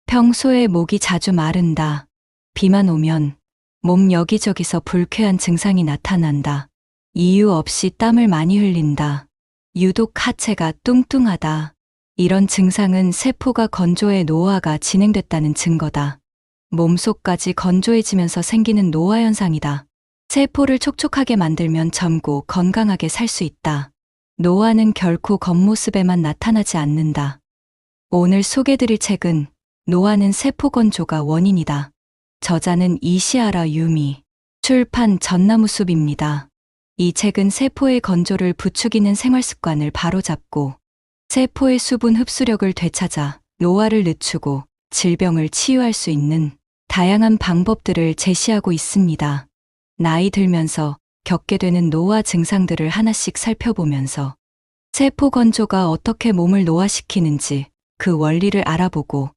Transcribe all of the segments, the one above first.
평소에 목이 자주 마른다. 비만 오면 몸 여기저기서 불쾌한 증상이 나타난다. 이유 없이 땀을 많이 흘린다. 유독 하체가 뚱뚱하다. 이런 증상은 세포가 건조해 노화가 진행됐다는 증거다. 몸속까지 건조해지면서 생기는 노화 현상이다. 세포를 촉촉하게 만들면 젊고 건강하게 살 수 있다. 노화는 결코 겉모습에만 나타나지 않는다. 오늘 소개드릴 책은 노화는 세포 건조가 원인이다. 저자는 이시하라 유미, 출판 전나무숲입니다. 이 책은 세포의 건조를 부추기는 생활습관을 바로잡고 세포의 수분 흡수력을 되찾아 노화를 늦추고 질병을 치유할 수 있는 다양한 방법들을 제시하고 있습니다. 나이 들면서 겪게 되는 노화 증상들을 하나씩 살펴보면서 세포 건조가 어떻게 몸을 노화시키는지 그 원리를 알아보고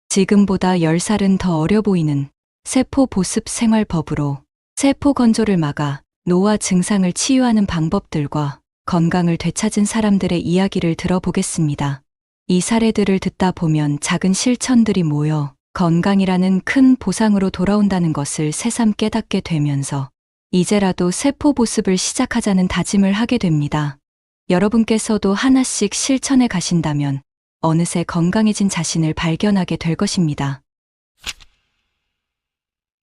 지금보다 10살은 더 어려 보이는 세포 보습 생활법으로 세포 건조를 막아 노화 증상을 치유하는 방법들과 건강을 되찾은 사람들의 이야기를 들어보겠습니다. 이 사례들을 듣다 보면 작은 실천들이 모여 건강이라는 큰 보상으로 돌아온다는 것을 새삼 깨닫게 되면서 이제라도 세포 보습을 시작하자는 다짐을 하게 됩니다. 여러분께서도 하나씩 실천해 가신다면 어느새 건강해진 자신을 발견하게 될 것입니다.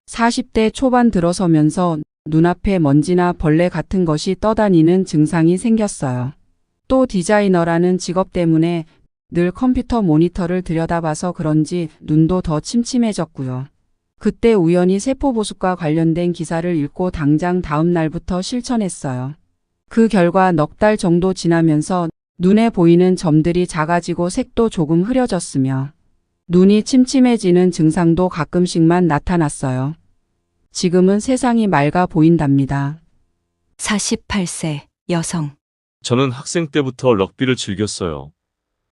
40대 초반 들어서면서 눈앞에 먼지나 벌레 같은 것이 떠다니는 증상이 생겼어요. 또 디자이너라는 직업 때문에 늘 컴퓨터 모니터를 들여다봐서 그런지 눈도 더 침침해졌고요. 그때 우연히 세포 보습과 관련된 기사를 읽고 당장 다음 날부터 실천했어요. 그 결과 넉 달 정도 지나면서 눈에 보이는 점들이 작아지고 색도 조금 흐려졌으며 눈이 침침해지는 증상도 가끔씩만 나타났어요. 지금은 세상이 맑아 보인답니다. 48세 여성. 저는 학생 때부터 럭비를 즐겼어요.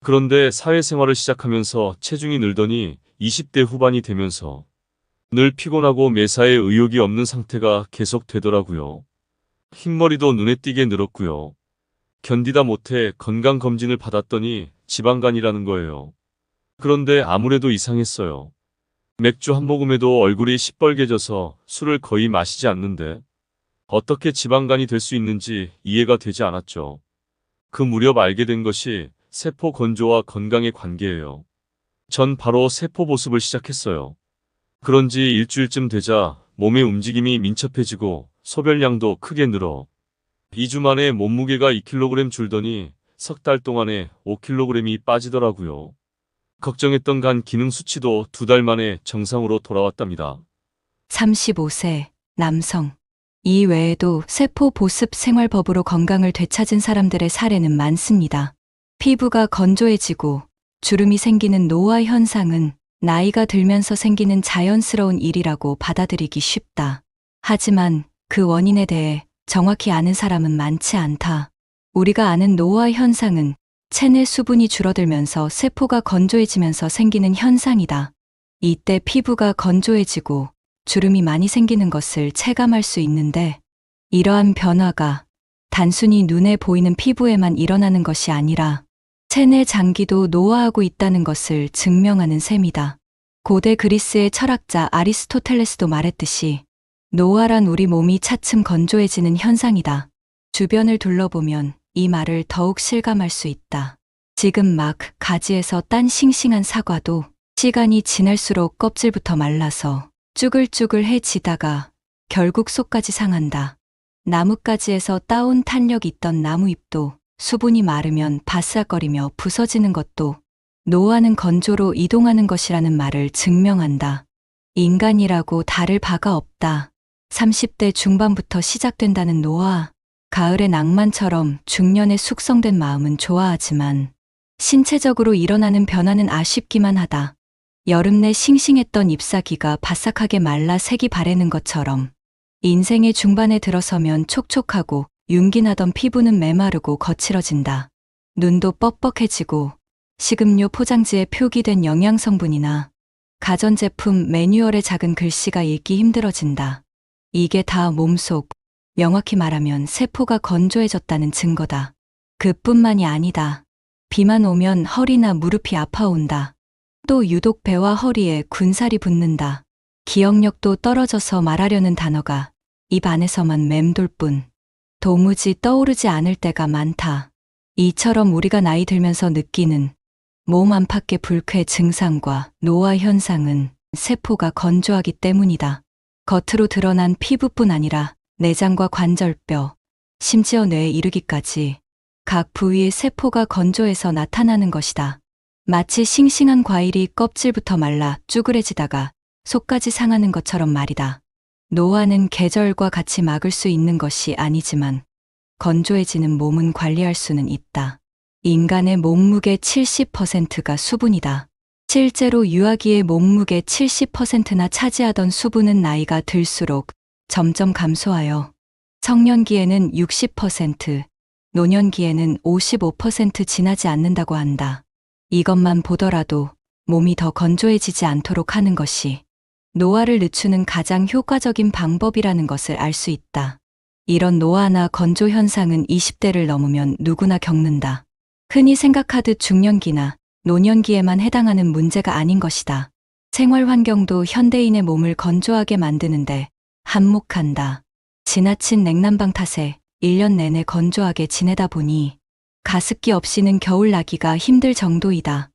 그런데 사회생활을 시작하면서 체중이 늘더니 20대 후반이 되면서 늘 피곤하고 매사에 의욕이 없는 상태가 계속되더라고요. 흰머리도 눈에 띄게 늘었고요. 견디다 못해 건강검진을 받았더니 지방간이라는 거예요. 그런데 아무래도 이상했어요. 맥주 한 모금에도 얼굴이 시뻘개져서 술을 거의 마시지 않는데 어떻게 지방간이 될 수 있는지 이해가 되지 않았죠. 그 무렵 알게 된 것이 세포 건조와 건강의 관계예요. 전 바로 세포 보습을 시작했어요. 그런지 일주일쯤 되자 몸의 움직임이 민첩해지고 소변량도 크게 늘어 2주 만에 몸무게가 2kg 줄더니 석 달 동안에 5kg이 빠지더라고요. 걱정했던 간 기능 수치도 2달 만에 정상으로 돌아왔답니다. 35세 남성. 이 외에도 세포 보습 생활법으로 건강을 되찾은 사람들의 사례는 많습니다. 피부가 건조해지고 주름이 생기는 노화 현상은 나이가 들면서 생기는 자연스러운 일이라고 받아들이기 쉽다. 하지만 그 원인에 대해 정확히 아는 사람은 많지 않다. 우리가 아는 노화 현상은 체내 수분이 줄어들면서 세포가 건조해지면서 생기는 현상이다. 이때 피부가 건조해지고 주름이 많이 생기는 것을 체감할 수 있는데 이러한 변화가 단순히 눈에 보이는 피부에만 일어나는 것이 아니라 체내 장기도 노화하고 있다는 것을 증명하는 셈이다. 고대 그리스의 철학자 아리스토텔레스도 말했듯이 노화란 우리 몸이 차츰 건조해지는 현상이다. 주변을 둘러보면 이 말을 더욱 실감할 수 있다. 지금 막 가지에서 딴 싱싱한 사과도 시간이 지날수록 껍질부터 말라서 쭈글쭈글해지다가 결국 속까지 상한다. 나뭇가지에서 따온 탄력 있던 나무잎도 수분이 마르면 바싹거리며 부서지는 것도 노화는 건조로 이동하는 것이라는 말을 증명한다. 인간이라고 다를 바가 없다. 30대 중반부터 시작된다는 노화. 가을의 낭만처럼 중년의 숙성된 마음은 좋아하지만 신체적으로 일어나는 변화는 아쉽기만 하다. 여름 내 싱싱했던 잎사귀가 바싹하게 말라 색이 바래는 것처럼 인생의 중반에 들어서면 촉촉하고 윤기나던 피부는 메마르고 거칠어진다. 눈도 뻑뻑해지고 식음료 포장지에 표기된 영양성분이나 가전제품 매뉴얼의 작은 글씨가 읽기 힘들어진다. 이게 다 몸속, 명확히 말하면 세포가 건조해졌다는 증거다. 그뿐만이 아니다. 비만 오면 허리나 무릎이 아파온다. 또 유독 배와 허리에 군살이 붙는다. 기억력도 떨어져서 말하려는 단어가 입 안에서만 맴돌 뿐 도무지 떠오르지 않을 때가 많다. 이처럼 우리가 나이 들면서 느끼는 몸 안팎의 불쾌 증상과 노화 현상은 세포가 건조하기 때문이다. 겉으로 드러난 피부뿐 아니라 내장과 관절뼈, 심지어 뇌에 이르기까지 각 부위의 세포가 건조해서 나타나는 것이다. 마치 싱싱한 과일이 껍질부터 말라 쭈그레지다가 속까지 상하는 것처럼 말이다. 노화는 계절과 같이 막을 수 있는 것이 아니지만 건조해지는 몸은 관리할 수는 있다. 인간의 몸무게 70%가 수분이다. 실제로 유아기의 몸무게 70%나 차지하던 수분은 나이가 들수록 점점 감소하여 청년기에는 60%, 노년기에는 55% 지나지 않는다고 한다. 이것만 보더라도 몸이 더 건조해지지 않도록 하는 것이 노화를 늦추는 가장 효과적인 방법이라는 것을 알 수 있다. 이런 노화나 건조 현상은 20대를 넘으면 누구나 겪는다. 흔히 생각하듯 중년기나 노년기에만 해당하는 문제가 아닌 것이다. 생활 환경도 현대인의 몸을 건조하게 만드는데 한몫한다. 지나친 냉난방 탓에 1년 내내 건조하게 지내다 보니 가습기 없이는 겨울 나기가 힘들 정도이다.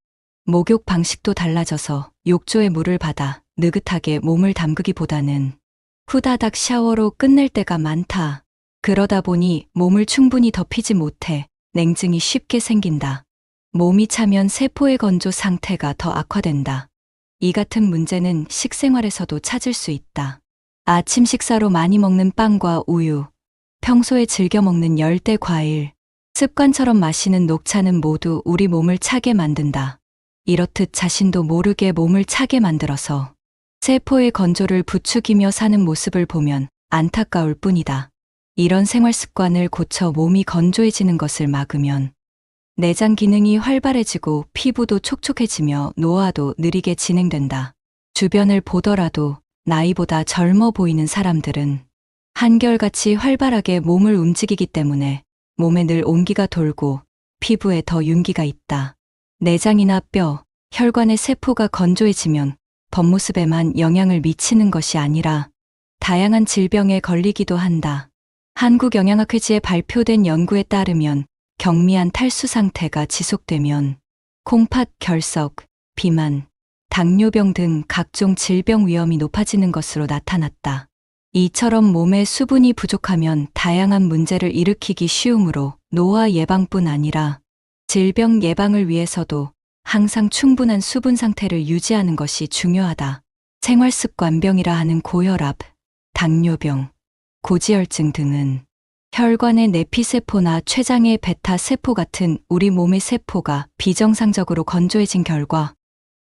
목욕 방식도 달라져서 욕조에 물을 받아 느긋하게 몸을 담그기보다는 후다닥 샤워로 끝낼 때가 많다. 그러다 보니 몸을 충분히 덮이지 못해 냉증이 쉽게 생긴다. 몸이 차면 세포의 건조 상태가 더 악화된다. 이 같은 문제는 식생활에서도 찾을 수 있다. 아침 식사로 많이 먹는 빵과 우유, 평소에 즐겨 먹는 열대 과일, 습관처럼 마시는 녹차는 모두 우리 몸을 차게 만든다. 이렇듯 자신도 모르게 몸을 차게 만들어서 세포의 건조를 부추기며 사는 모습을 보면 안타까울 뿐이다. 이런 생활 습관을 고쳐 몸이 건조해지는 것을 막으면 내장 기능이 활발해지고 피부도 촉촉해지며 노화도 느리게 진행된다. 주변을 보더라도 나이보다 젊어 보이는 사람들은 한결같이 활발하게 몸을 움직이기 때문에 몸에 늘 온기가 돌고 피부에 더 윤기가 있다. 내장이나 뼈, 혈관의 세포가 건조해지면 겉모습에만 영향을 미치는 것이 아니라 다양한 질병에 걸리기도 한다. 한국영양학회지에 발표된 연구에 따르면 경미한 탈수 상태가 지속되면 콩팥 결석, 비만, 당뇨병 등 각종 질병 위험이 높아지는 것으로 나타났다. 이처럼 몸에 수분이 부족하면 다양한 문제를 일으키기 쉬우므로 노화 예방뿐 아니라 질병 예방을 위해서도 항상 충분한 수분 상태를 유지하는 것이 중요하다. 생활습관병이라 하는 고혈압, 당뇨병, 고지혈증 등은 혈관의 내피세포나 췌장의 베타세포 같은 우리 몸의 세포가 비정상적으로 건조해진 결과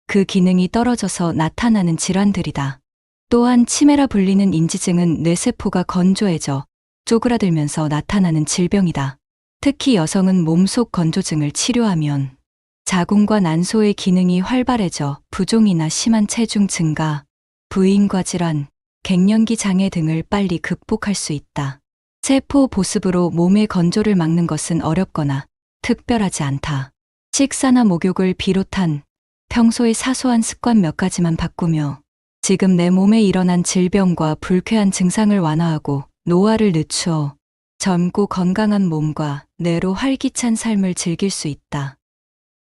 그 기능이 떨어져서 나타나는 질환들이다. 또한 치매라 불리는 인지증은 뇌세포가 건조해져 쪼그라들면서 나타나는 질병이다. 특히 여성은 몸속 건조증을 치료하면 자궁과 난소의 기능이 활발해져 부종이나 심한 체중 증가, 부인과 질환, 갱년기 장애 등을 빨리 극복할 수 있다. 세포 보습으로 몸의 건조를 막는 것은 어렵거나 특별하지 않다. 식사나 목욕을 비롯한 평소의 사소한 습관 몇 가지만 바꾸며 지금 내 몸에 일어난 질병과 불쾌한 증상을 완화하고 노화를 늦추어 젊고 건강한 몸과 뇌로 활기찬 삶을 즐길 수 있다.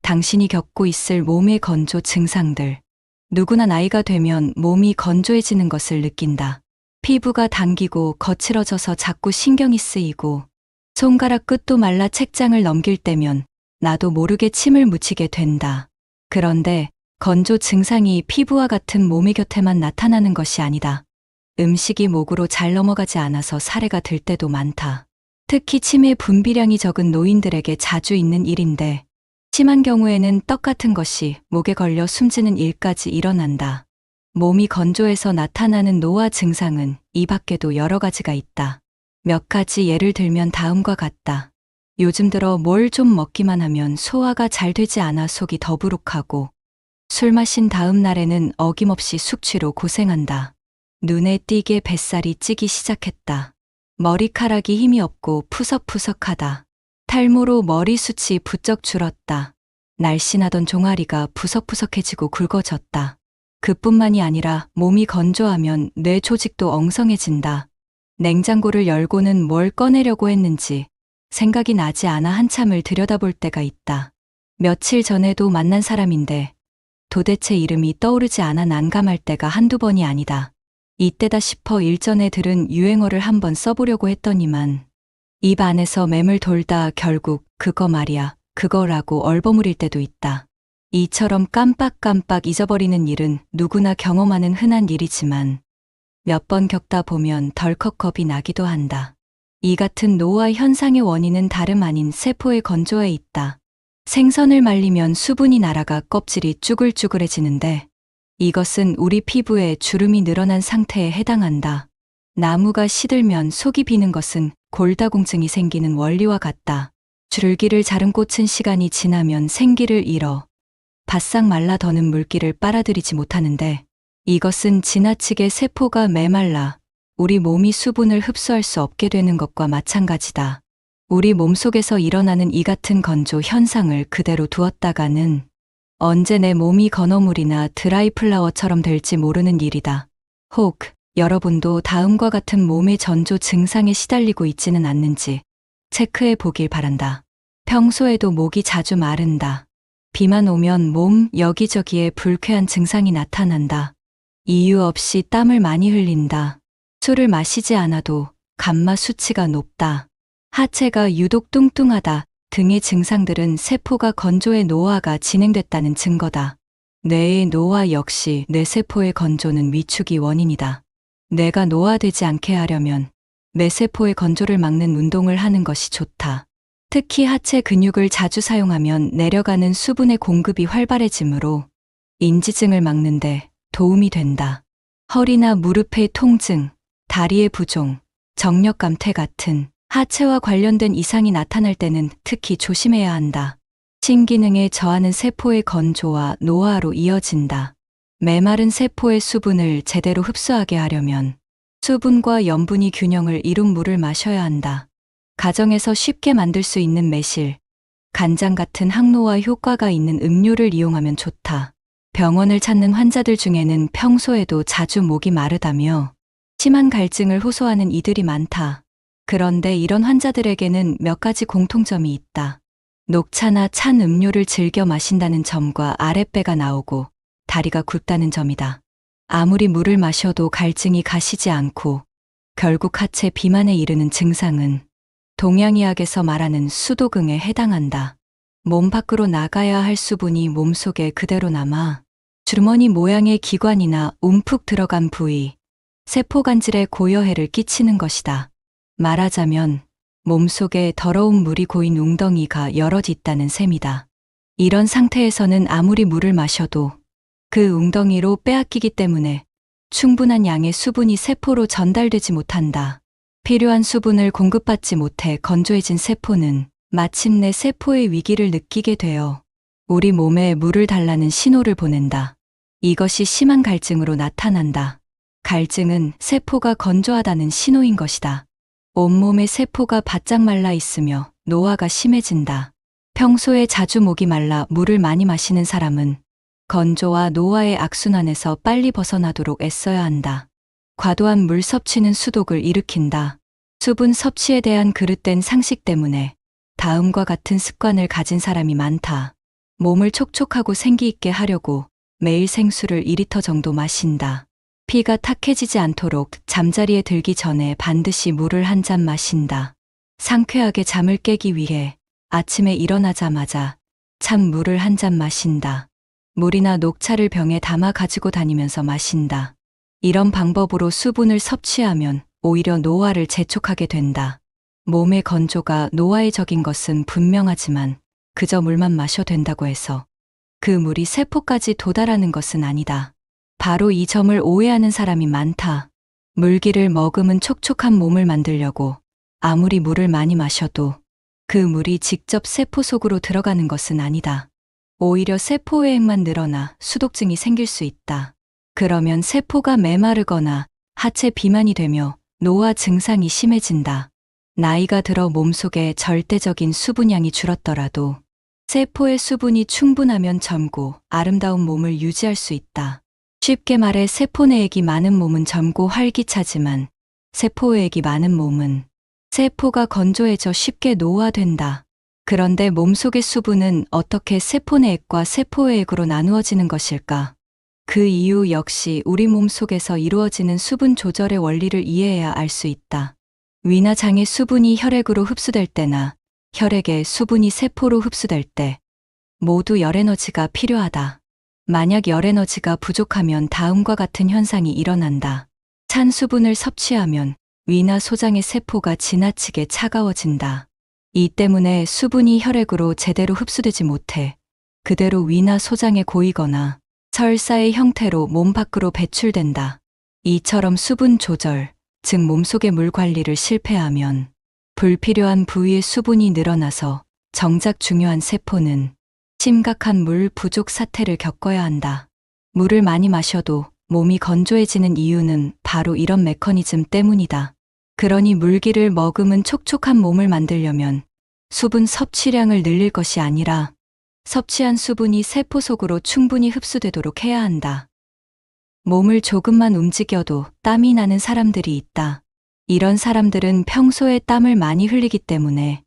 당신이 겪고 있을 몸의 건조 증상들. 누구나 나이가 되면 몸이 건조해지는 것을 느낀다. 피부가 당기고 거칠어져서 자꾸 신경이 쓰이고 손가락 끝도 말라 책장을 넘길 때면 나도 모르게 침을 묻히게 된다. 그런데 건조 증상이 피부와 같은 몸의 곁에만 나타나는 것이 아니다. 음식이 목으로 잘 넘어가지 않아서 사례가 들 때도 많다. 특히 치매 분비량이 적은 노인들에게 자주 있는 일인데 심한 경우에는 떡 같은 것이 목에 걸려 숨지는 일까지 일어난다. 몸이 건조해서 나타나는 노화 증상은 이 밖에도 여러 가지가 있다. 몇 가지 예를 들면 다음과 같다. 요즘 들어 뭘 좀 먹기만 하면 소화가 잘 되지 않아 속이 더부룩하고 술 마신 다음 날에는 어김없이 숙취로 고생한다. 눈에 띄게 뱃살이 찌기 시작했다. 머리카락이 힘이 없고 푸석푸석하다. 탈모로 머리숱이 부쩍 줄었다. 날씬하던 종아리가 푸석푸석해지고 굵어졌다. 그뿐만이 아니라 몸이 건조하면 뇌 조직도 엉성해진다. 냉장고를 열고는 뭘 꺼내려고 했는지 생각이 나지 않아 한참을 들여다볼 때가 있다. 며칠 전에도 만난 사람인데 도대체 이름이 떠오르지 않아 난감할 때가 한두 번이 아니다. 이때다 싶어 일전에 들은 유행어를 한번 써보려고 했더니만 입 안에서 맴을 돌다 결국 그거 말이야, 그거라고 얼버무릴 때도 있다. 이처럼 깜빡깜빡 잊어버리는 일은 누구나 경험하는 흔한 일이지만 몇 번 겪다 보면 덜컥 겁이 나기도 한다. 이 같은 노화 현상의 원인은 다름 아닌 세포의 건조에 있다. 생선을 말리면 수분이 날아가 껍질이 쭈글쭈글해지는데 이것은 우리 피부에 주름이 늘어난 상태에 해당한다. 나무가 시들면 속이 비는 것은 골다공증이 생기는 원리와 같다. 줄기를 자른 꽃은 시간이 지나면 생기를 잃어 바싹 말라 더는 물기를 빨아들이지 못하는데 이것은 지나치게 세포가 메말라 우리 몸이 수분을 흡수할 수 없게 되는 것과 마찬가지다. 우리 몸속에서 일어나는 이 같은 건조 현상을 그대로 두었다가는 언제 내 몸이 건어물이나 드라이 플라워처럼 될지 모르는 일이다. 혹 여러분도 다음과 같은 몸의 전조 증상에 시달리고 있지는 않는지 체크해 보길 바란다. 평소에도 목이 자주 마른다. 비만 오면 몸 여기저기에 불쾌한 증상이 나타난다. 이유 없이 땀을 많이 흘린다. 술을 마시지 않아도 감마 수치가 높다. 하체가 유독 뚱뚱하다 등의 증상들은 세포가 건조해 노화가 진행됐다는 증거다. 뇌의 노화 역시 뇌세포의 건조는 위축이 원인이다. 뇌가 노화되지 않게 하려면 뇌세포의 건조를 막는 운동을 하는 것이 좋다. 특히 하체 근육을 자주 사용하면 내려가는 수분의 공급이 활발해지므로 인지증을 막는데 도움이 된다. 허리나 무릎의 통증, 다리의 부종, 정력감퇴 같은 하체와 관련된 이상이 나타날 때는 특히 조심해야 한다. 신기능에 저하는 세포의 건조와 노화로 이어진다. 메마른 세포의 수분을 제대로 흡수하게 하려면 수분과 염분이 균형을 이룬 물을 마셔야 한다. 가정에서 쉽게 만들 수 있는 매실, 간장 같은 항노화 효과가 있는 음료를 이용하면 좋다. 병원을 찾는 환자들 중에는 평소에도 자주 목이 마르다며 심한 갈증을 호소하는 이들이 많다. 그런데 이런 환자들에게는 몇 가지 공통점이 있다. 녹차나 찬 음료를 즐겨 마신다는 점과 아랫배가 나오고 다리가 굵다는 점이다. 아무리 물을 마셔도 갈증이 가시지 않고 결국 하체 비만에 이르는 증상은 동양의학에서 말하는 수도근에 해당한다. 몸 밖으로 나가야 할 수분이 몸속에 그대로 남아 주머니 모양의 기관이나 움푹 들어간 부위, 세포간질에 고여해를 끼치는 것이다. 말하자면 몸속에 더러운 물이 고인 웅덩이가 여럿 있다는 셈이다. 이런 상태에서는 아무리 물을 마셔도 그 웅덩이로 빼앗기기 때문에 충분한 양의 수분이 세포로 전달되지 못한다. 필요한 수분을 공급받지 못해 건조해진 세포는 마침내 세포의 위기를 느끼게 되어 우리 몸에 물을 달라는 신호를 보낸다. 이것이 심한 갈증으로 나타난다. 갈증은 세포가 건조하다는 신호인 것이다. 온몸의 세포가 바짝 말라 있으며 노화가 심해진다. 평소에 자주 목이 말라 물을 많이 마시는 사람은 건조와 노화의 악순환에서 빨리 벗어나도록 애써야 한다. 과도한 물 섭취는 수독을 일으킨다. 수분 섭취에 대한 그릇된 상식 때문에 다음과 같은 습관을 가진 사람이 많다. 몸을 촉촉하고 생기 있게 하려고 매일 생수를 2리터 정도 마신다. 피가 탁해지지 않도록 잠자리에 들기 전에 반드시 물을 한 잔 마신다. 상쾌하게 잠을 깨기 위해 아침에 일어나자마자 찬물을 한 잔 마신다. 물이나 녹차를 병에 담아 가지고 다니면서 마신다. 이런 방법으로 수분을 섭취하면 오히려 노화를 재촉하게 된다. 몸의 건조가 노화에 적인 것은 분명하지만 그저 물만 마셔 된다고 해서 그 물이 세포까지 도달하는 것은 아니다. 바로 이 점을 오해하는 사람이 많다. 물기를 머금은 촉촉한 몸을 만들려고 아무리 물을 많이 마셔도 그 물이 직접 세포 속으로 들어가는 것은 아니다. 오히려 세포외액만 늘어나 수독증이 생길 수 있다. 그러면 세포가 메마르거나 하체 비만이 되며 노화 증상이 심해진다. 나이가 들어 몸속에 절대적인 수분량이 줄었더라도 세포의 수분이 충분하면 젊고 아름다운 몸을 유지할 수 있다. 쉽게 말해 세포 내액이 많은 몸은 젊고 활기차지만 세포외액이 많은 몸은 세포가 건조해져 쉽게 노화된다. 그런데 몸속의 수분은 어떻게 세포 내액과 세포외액으로 나누어지는 것일까? 그 이유 역시 우리 몸 속에서 이루어지는 수분 조절의 원리를 이해해야 알 수 있다. 위나 장의 수분이 혈액으로 흡수될 때나 혈액의 수분이 세포로 흡수될 때 모두 열에너지가 필요하다. 만약 열에너지가 부족하면 다음과 같은 현상이 일어난다. 찬 수분을 섭취하면 위나 소장의 세포가 지나치게 차가워진다. 이 때문에 수분이 혈액으로 제대로 흡수되지 못해 그대로 위나 소장에 고이거나 설사의 형태로 몸 밖으로 배출된다. 이처럼 수분 조절, 즉 몸속의 물 관리를 실패하면 불필요한 부위의 수분이 늘어나서 정작 중요한 세포는 심각한 물 부족 사태를 겪어야 한다. 물을 많이 마셔도 몸이 건조해지는 이유는 바로 이런 메커니즘 때문이다. 그러니 물기를 머금은 촉촉한 몸을 만들려면 수분 섭취량을 늘릴 것이 아니라 섭취한 수분이 세포 속으로 충분히 흡수되도록 해야 한다. 몸을 조금만 움직여도 땀이 나는 사람들이 있다. 이런 사람들은 평소에 땀을 많이 흘리기 때문에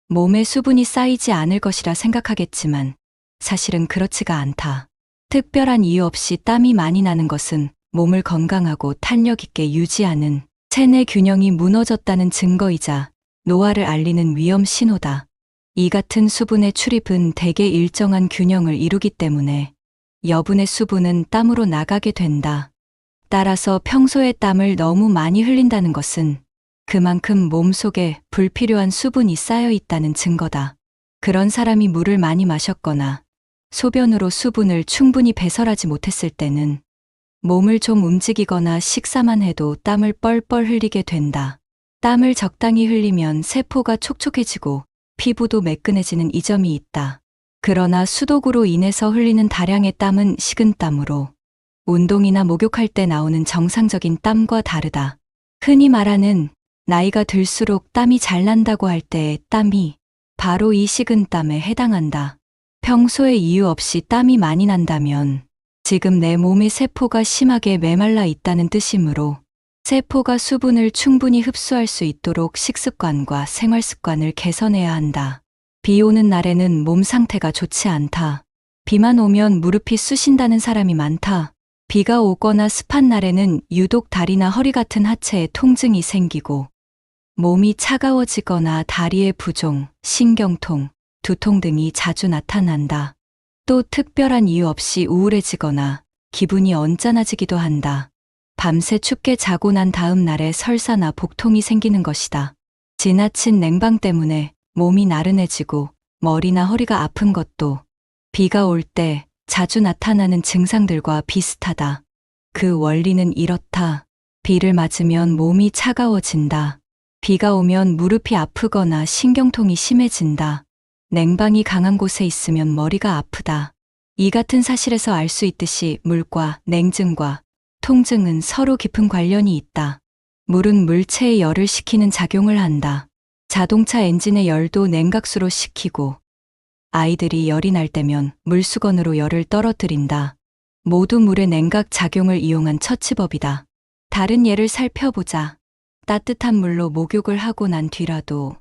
몸에 수분이 쌓이지 않을 것이라 생각하겠지만 사실은 그렇지가 않다. 특별한 이유 없이 땀이 많이 나는 것은 몸을 건강하고 탄력 있게 유지하는 체내 균형이 무너졌다는 증거이자 노화를 알리는 위험 신호다. 이 같은 수분의 출입은 대개 일정한 균형을 이루기 때문에 여분의 수분은 땀으로 나가게 된다. 따라서 평소에 땀을 너무 많이 흘린다는 것은 그만큼 몸속에 불필요한 수분이 쌓여 있다는 증거다. 그런 사람이 물을 많이 마셨거나 소변으로 수분을 충분히 배설하지 못했을 때는 몸을 좀 움직이거나 식사만 해도 땀을 뻘뻘 흘리게 된다. 땀을 적당히 흘리면 세포가 촉촉해지고 피부도 매끈해지는 이점이 있다. 그러나 수독으로 인해서 흘리는 다량의 땀은 식은땀으로 운동이나 목욕할 때 나오는 정상적인 땀과 다르다. 흔히 말하는 나이가 들수록 땀이 잘 난다고 할 때의 땀이 바로 이 식은땀에 해당한다. 평소에 이유 없이 땀이 많이 난다면 지금 내 몸의 세포가 심하게 메말라 있다는 뜻이므로 세포가 수분을 충분히 흡수할 수 있도록 식습관과 생활습관을 개선해야 한다. 비 오는 날에는 몸 상태가 좋지 않다. 비만 오면 무릎이 쑤신다는 사람이 많다. 비가 오거나 습한 날에는 유독 다리나 허리 같은 하체에 통증이 생기고 몸이 차가워지거나 다리의 부종, 신경통, 두통 등이 자주 나타난다. 또 특별한 이유 없이 우울해지거나 기분이 언짢아지기도 한다. 밤새 춥게 자고 난 다음 날에 설사나 복통이 생기는 것이다. 지나친 냉방 때문에 몸이 나른해지고 머리나 허리가 아픈 것도 비가 올 때 자주 나타나는 증상들과 비슷하다. 그 원리는 이렇다. 비를 맞으면 몸이 차가워진다. 비가 오면 무릎이 아프거나 신경통이 심해진다. 냉방이 강한 곳에 있으면 머리가 아프다. 이 같은 사실에서 알 수 있듯이 물과 냉증과 통증은 서로 깊은 관련이 있다. 물은 물체의 열을 식히는 작용을 한다. 자동차 엔진의 열도 냉각수로 식히고 아이들이 열이 날 때면 물수건으로 열을 떨어뜨린다. 모두 물의 냉각 작용을 이용한 처치법이다. 다른 예를 살펴보자. 따뜻한 물로 목욕을 하고 난 뒤라도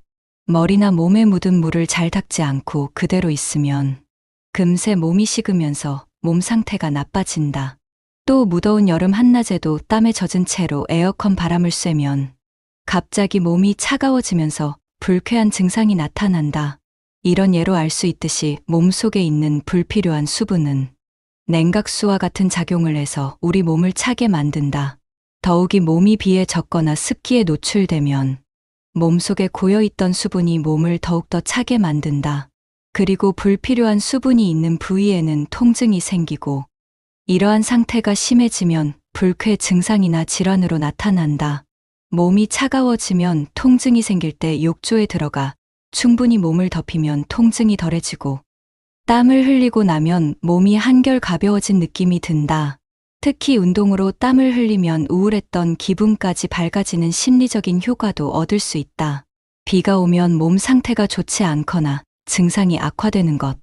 머리나 몸에 묻은 물을 잘 닦지 않고 그대로 있으면 금세 몸이 식으면서 몸 상태가 나빠진다. 또 무더운 여름 한낮에도 땀에 젖은 채로 에어컨 바람을 쐬면 갑자기 몸이 차가워지면서 불쾌한 증상이 나타난다. 이런 예로 알 수 있듯이 몸속에 있는 불필요한 수분은 냉각수와 같은 작용을 해서 우리 몸을 차게 만든다. 더욱이 몸이 비에 젖거나 습기에 노출되면 몸속에 고여있던 수분이 몸을 더욱더 차게 만든다. 그리고 불필요한 수분이 있는 부위에는 통증이 생기고 이러한 상태가 심해지면 불쾌 증상이나 질환으로 나타난다. 몸이 차가워지면 통증이 생길 때 욕조에 들어가 충분히 몸을 덮이면 통증이 덜해지고 땀을 흘리고 나면 몸이 한결 가벼워진 느낌이 든다. 특히 운동으로 땀을 흘리면 우울했던 기분까지 밝아지는 심리적인 효과도 얻을 수 있다. 비가 오면 몸 상태가 좋지 않거나 증상이 악화되는 것.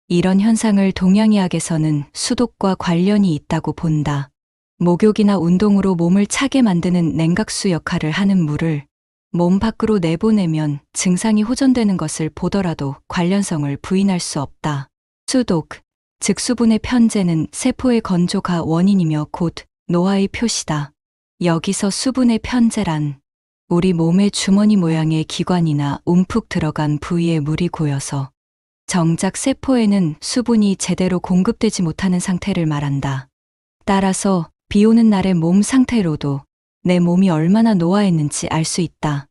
이런 현상을 동양의학에서는 수독과 관련이 있다고 본다. 목욕이나 운동으로 몸을 차게 만드는 냉각수 역할을 하는 물을 몸 밖으로 내보내면 증상이 호전되는 것을 보더라도 관련성을 부인할 수 없다. 수독, 즉 수분의 편제는 세포의 건조가 원인이며 곧 노화의 표시다. 여기서 수분의 편제란 우리 몸의 주머니 모양의 기관이나 움푹 들어간 부위에 물이 고여서 정작 세포에는 수분이 제대로 공급되지 못하는 상태를 말한다. 따라서 비 오는 날의 몸 상태로도 내 몸이 얼마나 노화했는지 알 수 있다.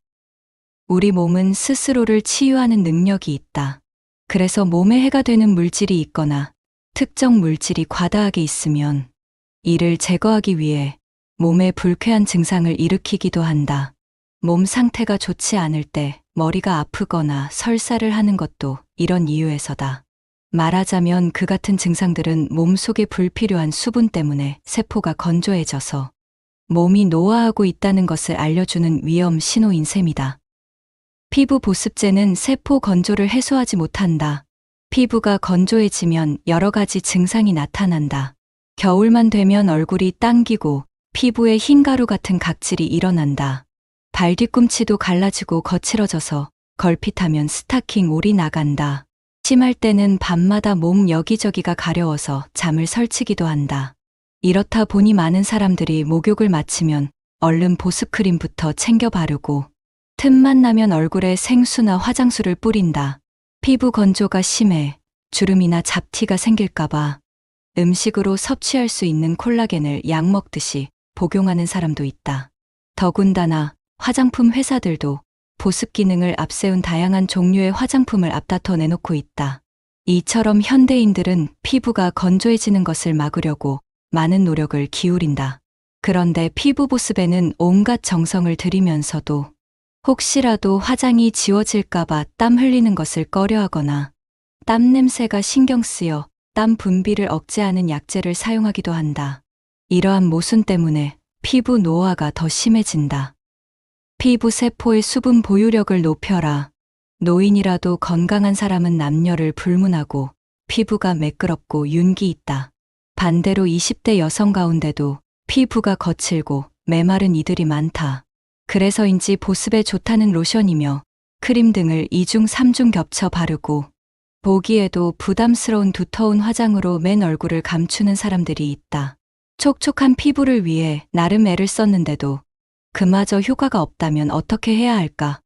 우리 몸은 스스로를 치유하는 능력이 있다. 그래서 몸에 해가 되는 물질이 있거나 특정 물질이 과다하게 있으면 이를 제거하기 위해 몸에 불쾌한 증상을 일으키기도 한다. 몸 상태가 좋지 않을 때 머리가 아프거나 설사를 하는 것도 이런 이유에서다. 말하자면 그 같은 증상들은 몸속에 불필요한 수분 때문에 세포가 건조해져서 몸이 노화하고 있다는 것을 알려주는 위험 신호인 셈이다. 피부 보습제는 세포 건조를 해소하지 못한다. 피부가 건조해지면 여러 가지 증상이 나타난다. 겨울만 되면 얼굴이 당기고 피부에 흰 가루 같은 각질이 일어난다. 발 뒤꿈치도 갈라지고 거칠어져서 걸핏하면 스타킹 올이 나간다. 심할 때는 밤마다 몸 여기저기가 가려워서 잠을 설치기도 한다. 이렇다 보니 많은 사람들이 목욕을 마치면 얼른 보습크림부터 챙겨 바르고 틈만 나면 얼굴에 생수나 화장수를 뿌린다. 피부 건조가 심해 주름이나 잡티가 생길까봐 음식으로 섭취할 수 있는 콜라겐을 약 먹듯이 복용하는 사람도 있다. 더군다나 화장품 회사들도 보습 기능을 앞세운 다양한 종류의 화장품을 앞다퉈 내놓고 있다. 이처럼 현대인들은 피부가 건조해지는 것을 막으려고 많은 노력을 기울인다. 그런데 피부 보습에는 온갖 정성을 들이면서도 혹시라도 화장이 지워질까봐 땀 흘리는 것을 꺼려하거나 땀 냄새가 신경 쓰여 땀 분비를 억제하는 약재를 사용하기도 한다. 이러한 모순 때문에 피부 노화가 더 심해진다. 피부 세포의 수분 보유력을 높여라. 노인이라도 건강한 사람은 남녀를 불문하고 피부가 매끄럽고 윤기 있다. 반대로 20대 여성 가운데도 피부가 거칠고 메마른 이들이 많다. 그래서인지 보습에 좋다는 로션이며 크림 등을 2중 3중 겹쳐 바르고 보기에도 부담스러운 두터운 화장으로 맨 얼굴을 감추는 사람들이 있다. 촉촉한 피부를 위해 나름 애를 썼는데도 그마저 효과가 없다면 어떻게 해야 할까?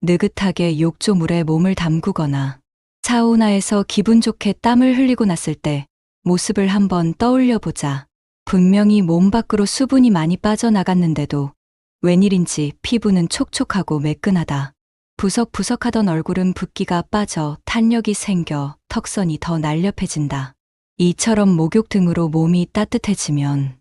느긋하게 욕조물에 몸을 담그거나 사우나에서 기분 좋게 땀을 흘리고 났을 때 모습을 한번 떠올려 보자. 분명히 몸 밖으로 수분이 많이 빠져나갔는데도 웬일인지 피부는 촉촉하고 매끈하다. 부석부석하던 얼굴은 붓기가 빠져 탄력이 생겨 턱선이 더 날렵해진다. 이처럼 목욕 등으로 몸이 따뜻해지면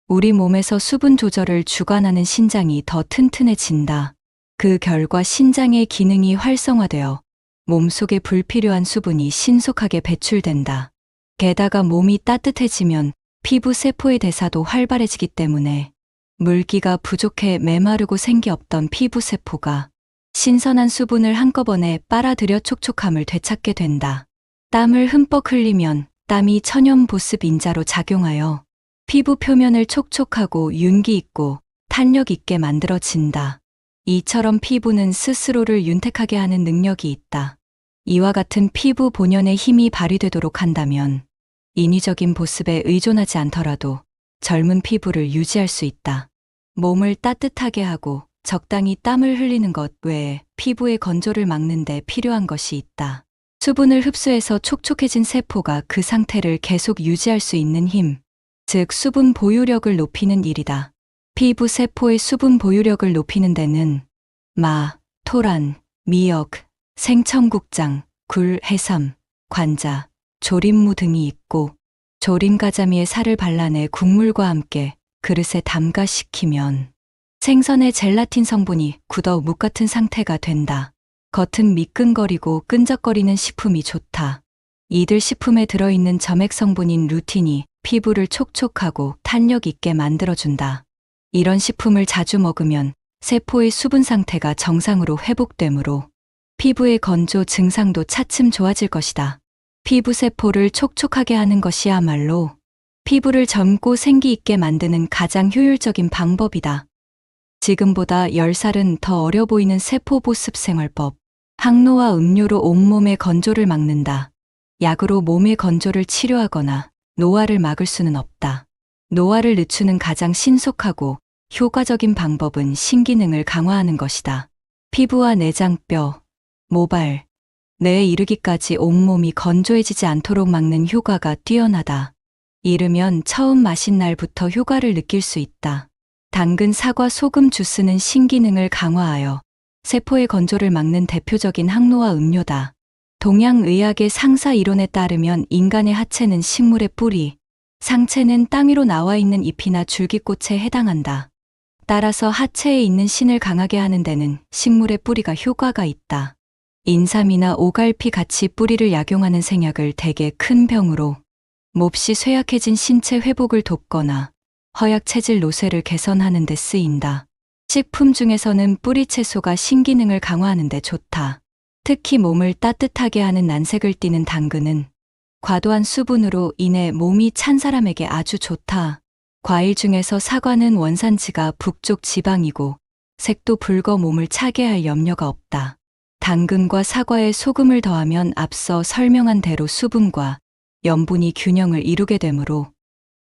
우리 몸에서 수분 조절을 주관하는 신장이 더 튼튼해진다. 그 결과 신장의 기능이 활성화되어 몸속에 불필요한 수분이 신속하게 배출된다. 게다가 몸이 따뜻해지면 피부 세포의 대사도 활발해지기 때문에 물기가 부족해 메마르고 생기 없던 피부 세포가 신선한 수분을 한꺼번에 빨아들여 촉촉함을 되찾게 된다. 땀을 흠뻑 흘리면 땀이 천연 보습 인자로 작용하여 피부 표면을 촉촉하고 윤기 있고 탄력 있게 만들어진다. 이처럼 피부는 스스로를 윤택하게 하는 능력이 있다. 이와 같은 피부 본연의 힘이 발휘되도록 한다면 인위적인 보습에 의존하지 않더라도 젊은 피부를 유지할 수 있다. 몸을 따뜻하게 하고 적당히 땀을 흘리는 것 외에 피부의 건조를 막는 데 필요한 것이 있다. 수분을 흡수해서 촉촉해진 세포가 그 상태를 계속 유지할 수 있는 힘, 즉 수분 보유력을 높이는 일이다. 피부 세포의 수분 보유력을 높이는 데는 마, 토란, 미역, 생청국장, 굴, 해삼, 관자, 조림무 등이 있고 조림가자미의 살을 발라내 국물과 함께 그릇에 담가 식히면 생선의 젤라틴 성분이 굳어 묵 같은 상태가 된다. 겉은 미끈거리고 끈적거리는 식품이 좋다. 이들 식품에 들어있는 점액 성분인 루틴이 피부를 촉촉하고 탄력 있게 만들어준다. 이런 식품을 자주 먹으면 세포의 수분 상태가 정상으로 회복되므로 피부의 건조 증상도 차츰 좋아질 것이다. 피부 세포를 촉촉하게 하는 것이야말로 피부를 젊고 생기 있게 만드는 가장 효율적인 방법이다. 지금보다 10살은 더 어려 보이는 세포 보습 생활법. 항노화 음료로 온몸의 건조를 막는다. 약으로 몸의 건조를 치료하거나 노화를 막을 수는 없다. 노화를 늦추는 가장 신속하고 효과적인 방법은 신기능을 강화하는 것이다. 피부와 내장, 뼈, 모발, 뇌에 이르기까지 온몸이 건조해지지 않도록 막는 효과가 뛰어나다. 이르면 처음 마신 날부터 효과를 느낄 수 있다. 당근, 사과, 소금 주스는 신기능을 강화하여 세포의 건조를 막는 대표적인 항노화 음료다. 동양의학의 상사 이론에 따르면 인간의 하체는 식물의 뿌리, 상체는 땅 위로 나와 있는 잎이나 줄기꽃에 해당한다. 따라서 하체에 있는 신을 강하게 하는 데는 식물의 뿌리가 효과가 있다. 인삼이나 오갈피 같이 뿌리를 약용하는 생약을 대개 큰 병으로 몹시 쇠약해진 신체 회복을 돕거나 허약 체질 노쇠를 개선하는 데 쓰인다. 식품 중에서는 뿌리 채소가 신기능을 강화하는 데 좋다. 특히 몸을 따뜻하게 하는 난색을 띠는 당근은 과도한 수분으로 인해 몸이 찬 사람에게 아주 좋다. 과일 중에서 사과는 원산지가 북쪽 지방이고 색도 붉어 몸을 차게 할 염려가 없다. 당근과 사과에 소금을 더하면 앞서 설명한 대로 수분과 염분이 균형을 이루게 되므로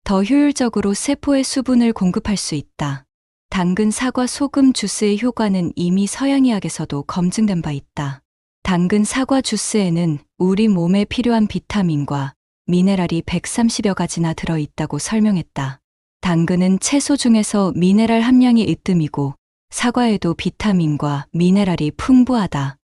더 효율적으로 세포에 수분을 공급할 수 있다. 당근, 사과, 소금 주스의 효과는 이미 서양의학에서도 검증된 바 있다. 당근, 사과 주스에는 우리 몸에 필요한 비타민과 미네랄이 130여 가지나 들어있다고 설명했다. 당근은 채소 중에서 미네랄 함량이 으뜸이고 사과에도 비타민과 미네랄이 풍부하다.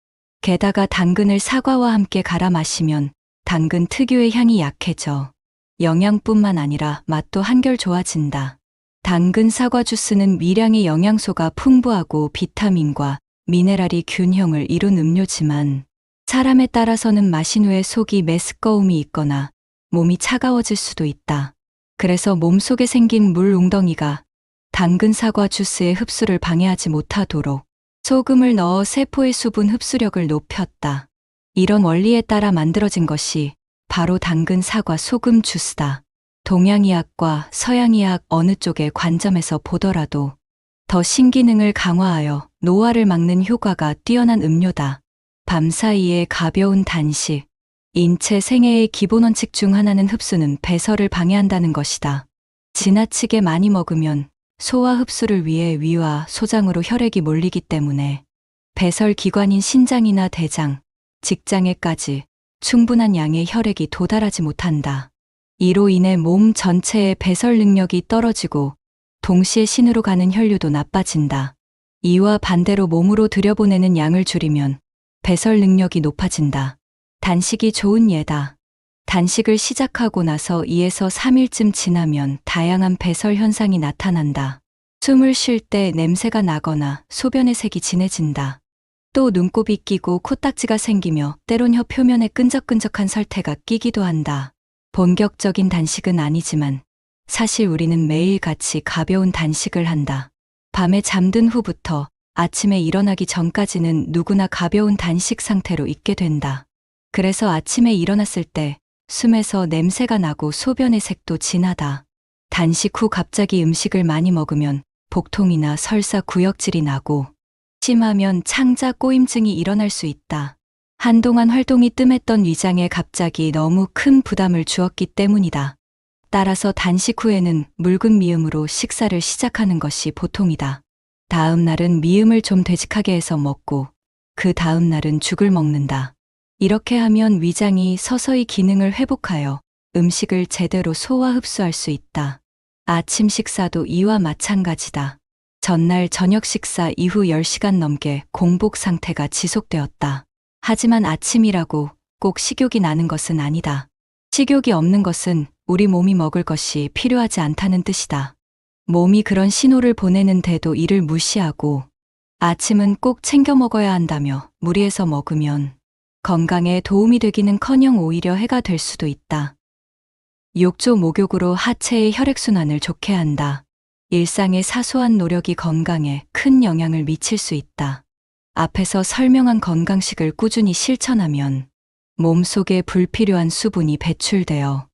게다가 당근을 사과와 함께 갈아 마시면 당근 특유의 향이 약해져 영양뿐만 아니라 맛도 한결 좋아진다. 당근 사과 주스는 미량의 영양소가 풍부하고 비타민과 미네랄이 균형을 이룬 음료지만 사람에 따라서는 마신 후에 속이 메스꺼움이 있거나 몸이 차가워질 수도 있다. 그래서 몸속에 생긴 물 웅덩이가 당근 사과 주스의 흡수를 방해하지 못하도록 소금을 넣어 세포의 수분 흡수력을 높였다. 이런 원리에 따라 만들어진 것이 바로 당근 사과 소금 주스다. 동양의학과 서양의학 어느 쪽의 관점에서 보더라도 더 신기능을 강화하여 노화를 막는 효과가 뛰어난 음료다. 밤사이에 가벼운 단식. 인체 생애의 기본 원칙 중 하나는 흡수는 배설을 방해한다는 것이다. 지나치게 많이 먹으면 소화 흡수를 위해 위와 소장으로 혈액이 몰리기 때문에 배설 기관인 신장이나 대장, 직장에까지 충분한 양의 혈액이 도달하지 못한다. 이로 인해 몸 전체의 배설 능력이 떨어지고 동시에 신으로 가는 혈류도 나빠진다. 이와 반대로 몸으로 들여보내는 양을 줄이면 배설 능력이 높아진다. 단식이 좋은 예다. 단식을 시작하고 나서 2에서 3일쯤 지나면 다양한 배설 현상이 나타난다. 숨을 쉴 때 냄새가 나거나 소변의 색이 진해진다. 또 눈곱이 끼고 코딱지가 생기며 때론 혀 표면에 끈적끈적한 설태가 끼기도 한다. 본격적인 단식은 아니지만 사실 우리는 매일같이 가벼운 단식을 한다. 밤에 잠든 후부터 아침에 일어나기 전까지는 누구나 가벼운 단식 상태로 있게 된다. 그래서 아침에 일어났을 때 숨에서 냄새가 나고 소변의 색도 진하다. 단식 후 갑자기 음식을 많이 먹으면 복통이나 설사 구역질이 나고 심하면 창자 꼬임증이 일어날 수 있다. 한동안 활동이 뜸했던 위장에 갑자기 너무 큰 부담을 주었기 때문이다. 따라서 단식 후에는 묽은 미음으로 식사를 시작하는 것이 보통이다. 다음 날은 미음을 좀 되직하게 해서 먹고 그 다음 날은 죽을 먹는다. 이렇게 하면 위장이 서서히 기능을 회복하여 음식을 제대로 소화 흡수할 수 있다. 아침 식사도 이와 마찬가지다. 전날 저녁 식사 이후 10시간 넘게 공복 상태가 지속되었다. 하지만 아침이라고 꼭 식욕이 나는 것은 아니다. 식욕이 없는 것은 우리 몸이 먹을 것이 필요하지 않다는 뜻이다. 몸이 그런 신호를 보내는데도 이를 무시하고 아침은 꼭 챙겨 먹어야 한다며 무리해서 먹으면 건강에 도움이 되기는커녕 오히려 해가 될 수도 있다. 욕조 목욕으로 하체의 혈액순환을 좋게 한다. 일상의 사소한 노력이 건강에 큰 영향을 미칠 수 있다. 앞에서 설명한 건강식을 꾸준히 실천하면 몸속에 불필요한 수분이 배출되어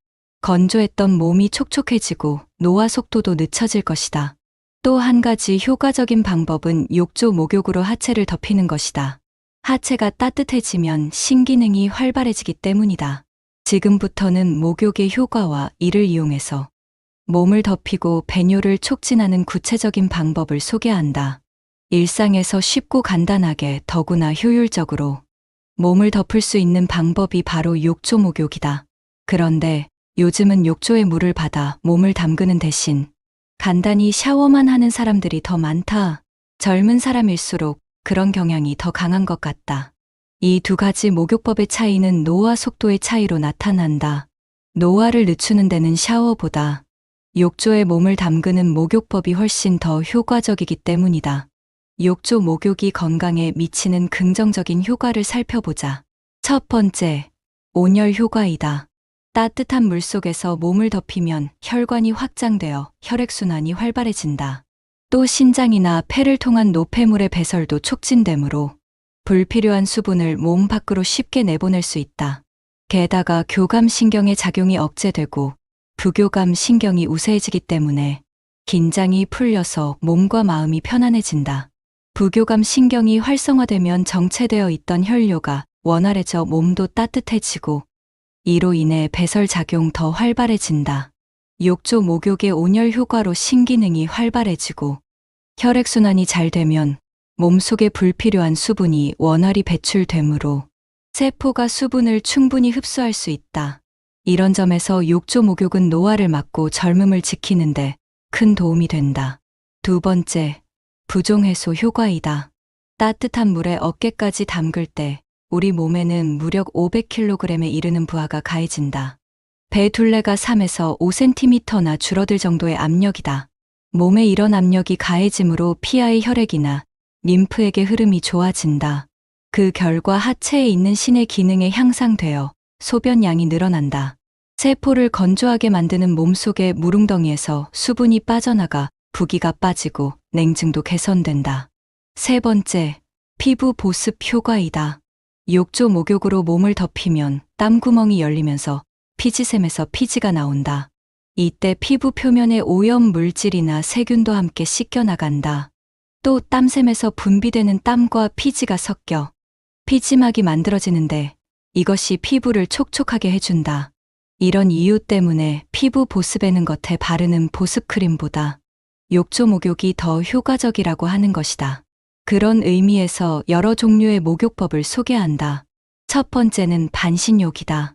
건조했던 몸이 촉촉해지고 노화 속도도 늦춰질 것이다. 또 한 가지 효과적인 방법은 욕조 목욕으로 하체를 덮이는 것이다. 하체가 따뜻해지면 신기능이 활발해지기 때문이다. 지금부터는 목욕의 효과와 이를 이용해서 몸을 덮이고 배뇨를 촉진하는 구체적인 방법을 소개한다. 일상에서 쉽고 간단하게 더구나 효율적으로 몸을 덮을 수 있는 방법이 바로 욕조 목욕이다. 그런데 요즘은 욕조에 물을 받아 몸을 담그는 대신 간단히 샤워만 하는 사람들이 더 많다. 젊은 사람일수록 그런 경향이 더 강한 것 같다. 이 두 가지 목욕법의 차이는 노화 속도의 차이로 나타난다. 노화를 늦추는 데는 샤워보다 욕조에 몸을 담그는 목욕법이 훨씬 더 효과적이기 때문이다. 욕조 목욕이 건강에 미치는 긍정적인 효과를 살펴보자. 첫 번째, 온열 효과이다. 따뜻한 물 속에서 몸을 덮이면 혈관이 확장되어 혈액순환이 활발해진다. 또 신장이나 폐를 통한 노폐물의 배설도 촉진되므로 불필요한 수분을 몸 밖으로 쉽게 내보낼 수 있다. 게다가 교감신경의 작용이 억제되고 부교감 신경이 우세해지기 때문에 긴장이 풀려서 몸과 마음이 편안해진다. 부교감 신경이 활성화되면 정체되어 있던 혈뇨가 원활해져 몸도 따뜻해지고 이로 인해 배설 작용 더 활발해진다. 욕조 목욕의 온열 효과로 신기능이 활발해지고 혈액순환이 잘 되면 몸속에 불필요한 수분이 원활히 배출되므로 세포가 수분을 충분히 흡수할 수 있다. 이런 점에서 욕조 목욕은 노화를 막고 젊음을 지키는데 큰 도움이 된다. 두 번째, 부종 해소 효과이다. 따뜻한 물에 어깨까지 담글 때 우리 몸에는 무려 500kg에 이르는 부하가 가해진다. 배 둘레가 3에서 5cm나 줄어들 정도의 압력이다. 몸에 이런 압력이 가해짐으로 피하의 혈액이나 림프에게 흐름이 좋아진다. 그 결과 하체에 있는 신의 기능이 향상되어 소변량이 늘어난다. 세포를 건조하게 만드는 몸속의 물웅덩이에서 수분이 빠져나가 부기가 빠지고 냉증도 개선된다. 세 번째, 피부 보습 효과이다. 욕조 목욕으로 몸을 덮이면 땀구멍이 열리면서 피지샘에서 피지가 나온다. 이때 피부 표면의 오염 물질이나 세균도 함께 씻겨나간다. 또 땀샘에서 분비되는 땀과 피지가 섞여 피지막이 만들어지는데 이것이 피부를 촉촉하게 해준다. 이런 이유 때문에 피부 보습에는 겉에 바르는 보습크림보다 욕조 목욕이 더 효과적이라고 하는 것이다. 그런 의미에서 여러 종류의 목욕법을 소개한다. 첫 번째는 반신욕이다.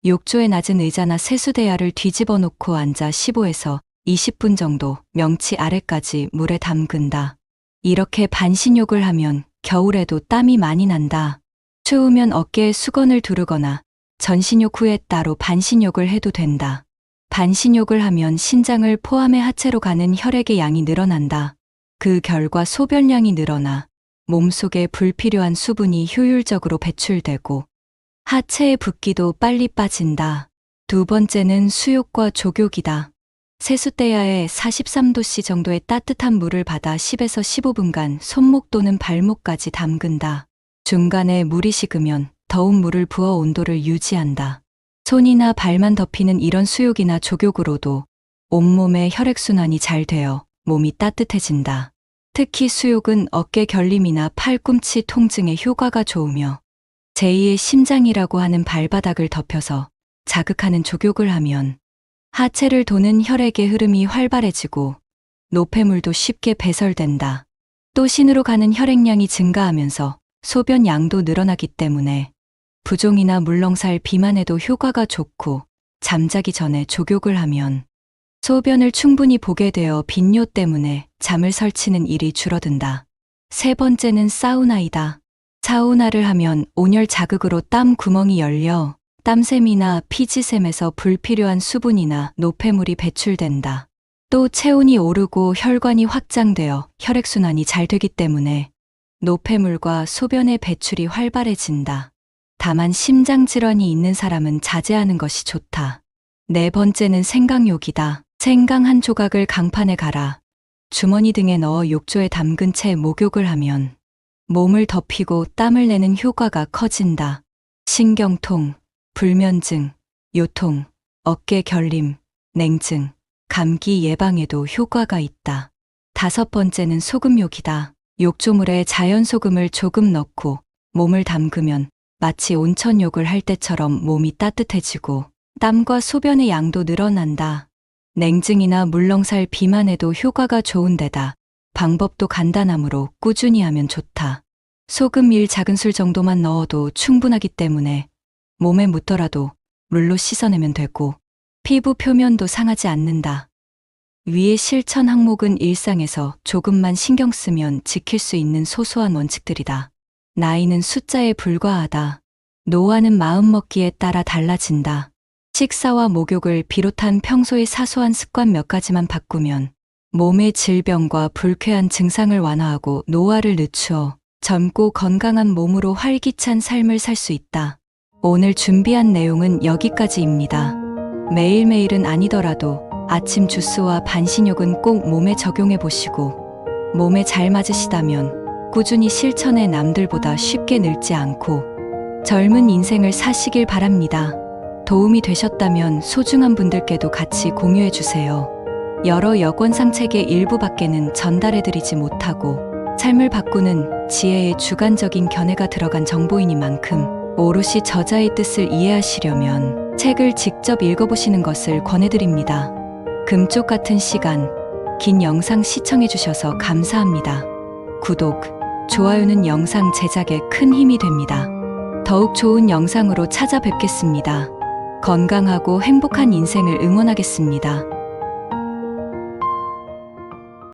욕조의 낮은 의자나 세수대야를 뒤집어 놓고 앉아 15에서 20분 정도 명치 아래까지 물에 담근다. 이렇게 반신욕을 하면 겨울에도 땀이 많이 난다. 추우면 어깨에 수건을 두르거나 전신욕 후에 따로 반신욕을 해도 된다. 반신욕을 하면 신장을 포함해 하체로 가는 혈액의 양이 늘어난다. 그 결과 소변량이 늘어나 몸속에 불필요한 수분이 효율적으로 배출되고 하체의 붓기도 빨리 빠진다. 두 번째는 수욕과 족욕이다. 세수대야에 43도씨 정도의 따뜻한 물을 받아 10에서 15분간 손목 또는 발목까지 담근다. 중간에 물이 식으면 더운 물을 부어 온도를 유지한다. 손이나 발만 덮이는 이런 수욕이나 족욕으로도 온몸의 혈액순환이 잘 되어 몸이 따뜻해진다. 특히 수욕은 어깨 결림이나 팔꿈치 통증에 효과가 좋으며 제2의 심장이라고 하는 발바닥을 덮여서 자극하는 족욕을 하면 하체를 도는 혈액의 흐름이 활발해지고 노폐물도 쉽게 배설된다. 또 신으로 가는 혈액량이 증가하면서 소변 양도 늘어나기 때문에 부종이나 물렁살 비만에도 효과가 좋고 잠자기 전에 족욕을 하면 소변을 충분히 보게 되어 빈뇨 때문에 잠을 설치는 일이 줄어든다. 세 번째는 사우나이다. 사우나를 하면 온열 자극으로 땀 구멍이 열려 땀샘이나 피지샘에서 불필요한 수분이나 노폐물이 배출된다. 또 체온이 오르고 혈관이 확장되어 혈액순환이 잘 되기 때문에 노폐물과 소변의 배출이 활발해진다. 다만 심장질환이 있는 사람은 자제하는 것이 좋다. 네 번째는 생강욕이다. 생강 한 조각을 강판에 갈아 주머니 등에 넣어 욕조에 담근 채 목욕을 하면 몸을 덮이고 땀을 내는 효과가 커진다. 신경통, 불면증, 요통, 어깨 결림, 냉증, 감기 예방에도 효과가 있다. 5번째는 소금욕이다. 욕조물에 자연 소금을 조금 넣고 몸을 담그면 마치 온천욕을 할 때처럼 몸이 따뜻해지고 땀과 소변의 양도 늘어난다. 냉증이나 물렁살 비만에도 효과가 좋은데다 방법도 간단하므로 꾸준히 하면 좋다. 소금 1작은술 정도만 넣어도 충분하기 때문에 몸에 묻더라도 물로 씻어내면 되고 피부 표면도 상하지 않는다. 위의 실천 항목은 일상에서 조금만 신경 쓰면 지킬 수 있는 소소한 원칙들이다. 나이는 숫자에 불과하다. 노화는 마음먹기에 따라 달라진다. 식사와 목욕을 비롯한 평소의 사소한 습관 몇 가지만 바꾸면 몸의 질병과 불쾌한 증상을 완화하고 노화를 늦추어 젊고 건강한 몸으로 활기찬 삶을 살 수 있다. 오늘 준비한 내용은 여기까지입니다. 매일매일은 아니더라도 아침 주스와 반신욕은 꼭 몸에 적용해 보시고 몸에 잘 맞으시다면 꾸준히 실천해 남들보다 쉽게 늙지 않고 젊은 인생을 사시길 바랍니다. 도움이 되셨다면 소중한 분들께도 같이 공유해 주세요. 여러 여권상 책의 일부밖에는 전달해드리지 못하고 삶을 바꾸는 지혜의 주관적인 견해가 들어간 정보이니만큼 오롯이 저자의 뜻을 이해하시려면 책을 직접 읽어보시는 것을 권해드립니다. 금쪽 같은 시간, 긴 영상 시청해주셔서 감사합니다. 구독, 좋아요는 영상 제작에 큰 힘이 됩니다. 더욱 좋은 영상으로 찾아뵙겠습니다. 건강하고 행복한 인생을 응원하겠습니다.